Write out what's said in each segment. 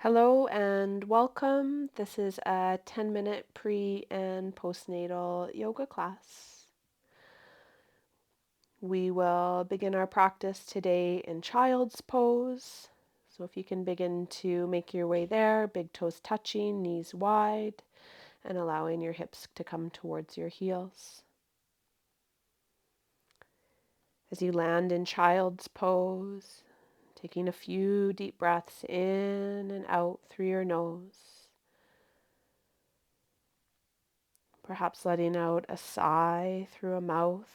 Hello and welcome. This is a 10-minute pre and postnatal yoga class. We will begin our practice today in child's pose. So if you can begin to make your way there, big toes touching, knees wide, and allowing your hips to come towards your heels. As you land in child's pose, taking a few deep breaths in and out through your nose. Perhaps letting out a sigh through a mouth,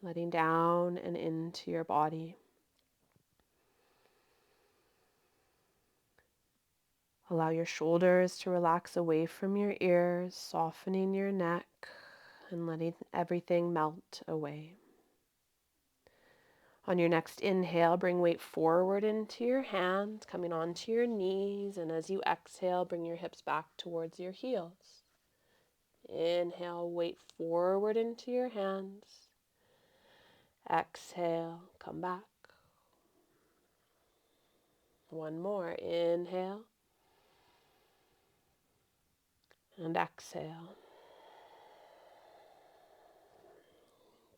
letting down and into your body. Allow your shoulders to relax away from your ears, softening your neck and letting everything melt away. On your next inhale, bring weight forward into your hands, coming onto your knees, and as you exhale, bring your hips back towards your heels. Inhale, weight forward into your hands. Exhale, come back. One more, inhale and exhale.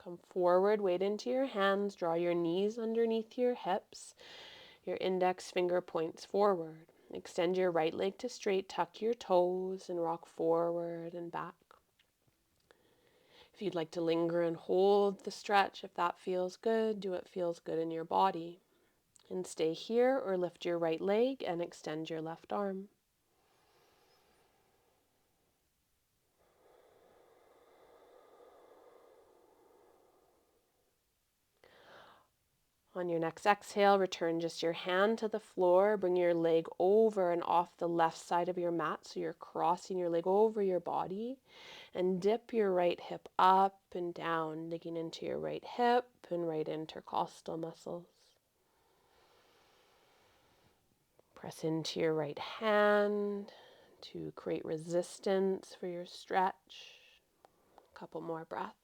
Come forward, weight into your hands, draw your knees underneath your hips, your index finger points forward. Extend your right leg to straight, tuck your toes and rock forward and back. If you'd like to linger and hold the stretch, if that feels good, do what feels good in your body. And stay here or lift your right leg and extend your left arm. On your next exhale, return just your hand to the floor. Bring your leg over and off the left side of your mat, so you're crossing your leg over your body. And dip your right hip up and down, digging into your right hip and right intercostal muscles. Press into your right hand to create resistance for your stretch. A couple more breaths.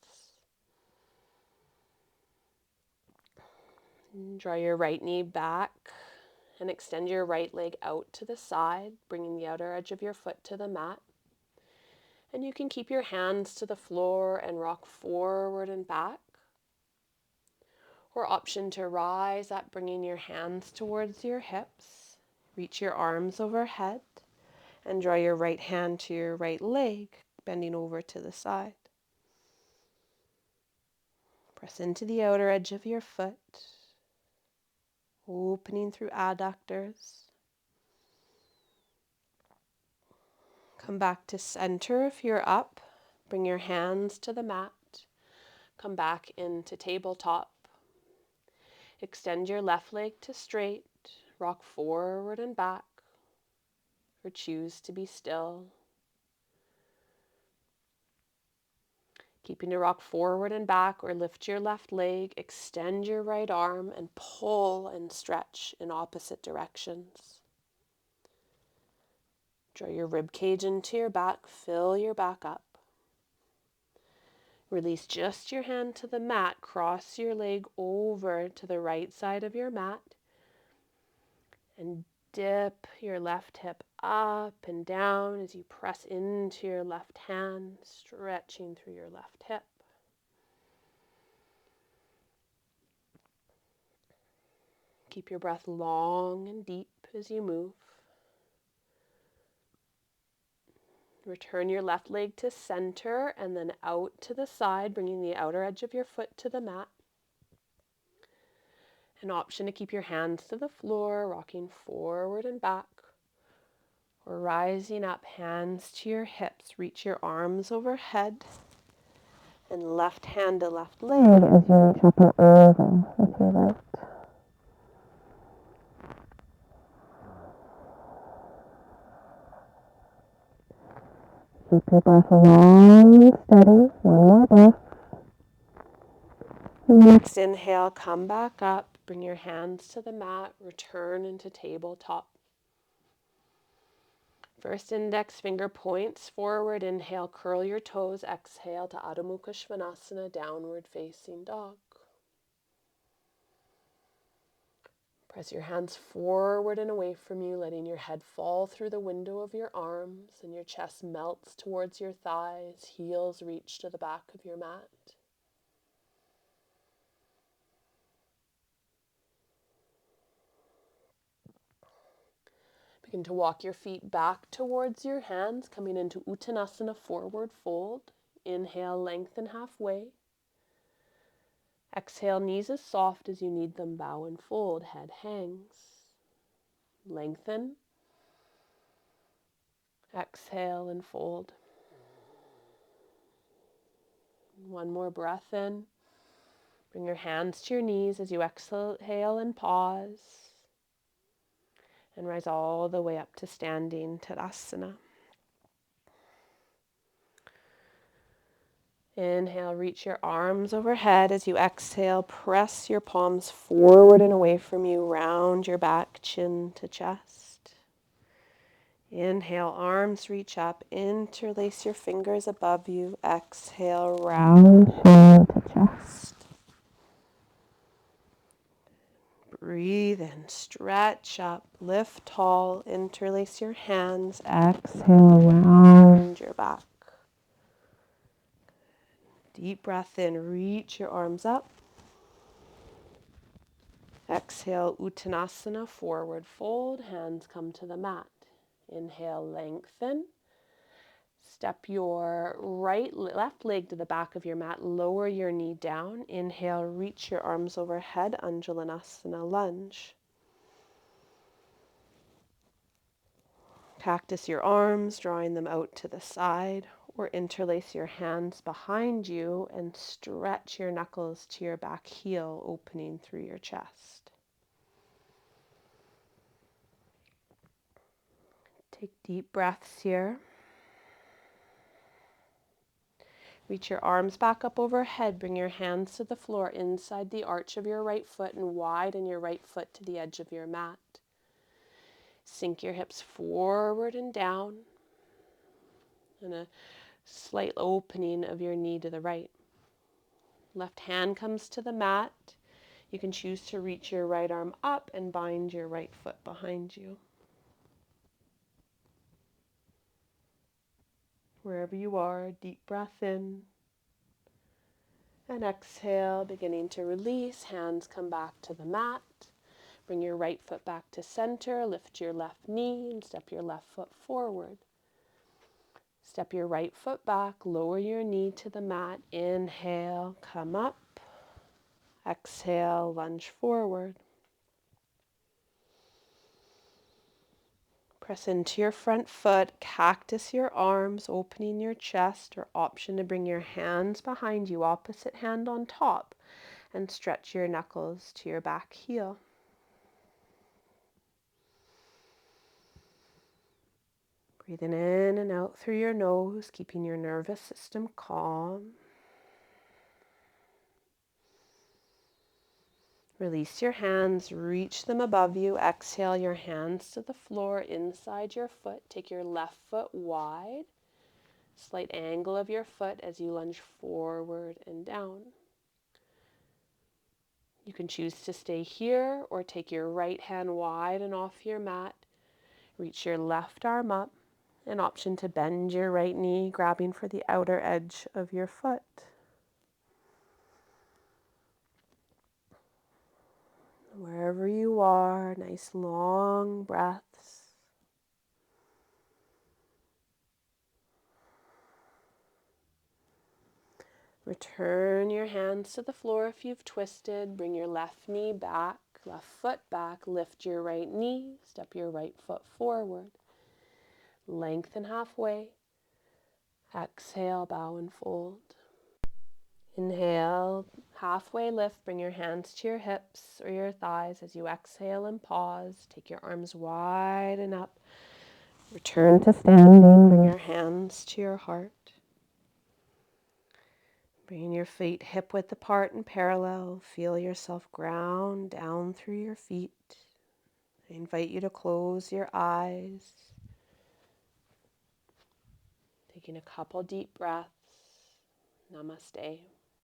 Draw your right knee back and extend your right leg out to the side, bringing the outer edge of your foot to the mat. And you can keep your hands to the floor and rock forward and back. Or option to rise up, bringing your hands towards your hips. Reach your arms overhead and draw your right hand to your right leg, bending over to the side. Press into the outer edge of your foot, opening through adductors. Come back to center if you're up. Bring your hands to the mat. Come back into tabletop. Extend your left leg to straight. Rock forward and back. Or choose to be still. Keeping to rock forward and back, or lift your left leg, extend your right arm, and pull and stretch in opposite directions. Draw your rib cage into your back, fill your back up. Release just your hand to the mat, cross your leg over to the right side of your mat, and dip your left hip up and down as you press into your left hand, stretching through your left hip. Keep your breath long and deep as you move. Return your left leg to center and then out to the side, bringing the outer edge of your foot to the mat. An option to keep your hands to the floor, rocking forward and back, or rising up, hands to your hips. Reach your arms overhead and left hand to left leg as you reach up and over with your right. Keep your breath long and steady. One more breath. Next inhale, come back up. Bring your hands to the mat. Return into tabletop. First index finger points forward. Inhale, curl your toes. Exhale to Adho Mukha Svanasana, downward facing dog. Press your hands forward and away from you, letting your head fall through the window of your arms and your chest melts towards your thighs, heels reach to the back of your mat. Begin to walk your feet back towards your hands, coming into Uttanasana, forward fold. Inhale, lengthen halfway. Exhale, knees as soft as you need them, bow and fold, head hangs. Lengthen. Exhale and fold. One more breath in. Bring your hands to your knees as you exhale and pause. And rise all the way up to standing Tadasana. Inhale, reach your arms overhead. As you exhale, press your palms forward and away from you. Round your back, chin to chest. Inhale, arms reach up. Interlace your fingers above you. Exhale, round chin to chest. Breathe in, stretch up, lift tall. Interlace your hands. Exhale, round your back. Deep breath in, reach your arms up. Exhale, Uttanasana, forward fold, hands come to the mat. Inhale, lengthen. Step your left leg to the back of your mat, lower your knee down. Inhale, reach your arms overhead, Anjalanasana, lunge. Cactus your arms, drawing them out to the side, or interlace your hands behind you and stretch your knuckles to your back heel, opening through your chest. Take deep breaths here. Reach your arms back up overhead. Bring your hands to the floor inside the arch of your right foot and widen your right foot to the edge of your mat. Sink your hips forward and down, and a slight opening of your knee to the right. Left hand comes to the mat. You can choose to reach your right arm up and bind your right foot behind you. Wherever you are, deep breath in. And exhale, beginning to release. Hands come back to the mat. Bring your right foot back to center. Lift your left knee and step your left foot forward. Step your right foot back. Lower your knee to the mat. Inhale, come up. Exhale, lunge forward. Press into your front foot. Cactus your arms, opening your chest, or option to bring your hands behind you, opposite hand on top, and stretch your knuckles to your back heel. Breathing in and out through your nose, keeping your nervous system calm. Release your hands, reach them above you. Exhale your hands to the floor inside your foot. Take your left foot wide. Slight angle of your foot as you lunge forward and down. You can choose to stay here or take your right hand wide and off your mat. Reach your left arm up. An option to bend your right knee, grabbing for the outer edge of your foot. Wherever you are, nice long breaths. Return your hands to the floor if you've twisted. Bring your left knee back, left foot back. Lift your right knee, step your right foot forward. Lengthen halfway. Exhale, bow and fold. Inhale, halfway lift. Bring your hands to your hips or your thighs as you exhale and pause. Take your arms wide and up. Return to standing. Bring your hands to your heart. Bring your feet hip width apart and parallel. Feel yourself ground down through your feet. I invite you to close your eyes. Taking a couple deep breaths. Namaste.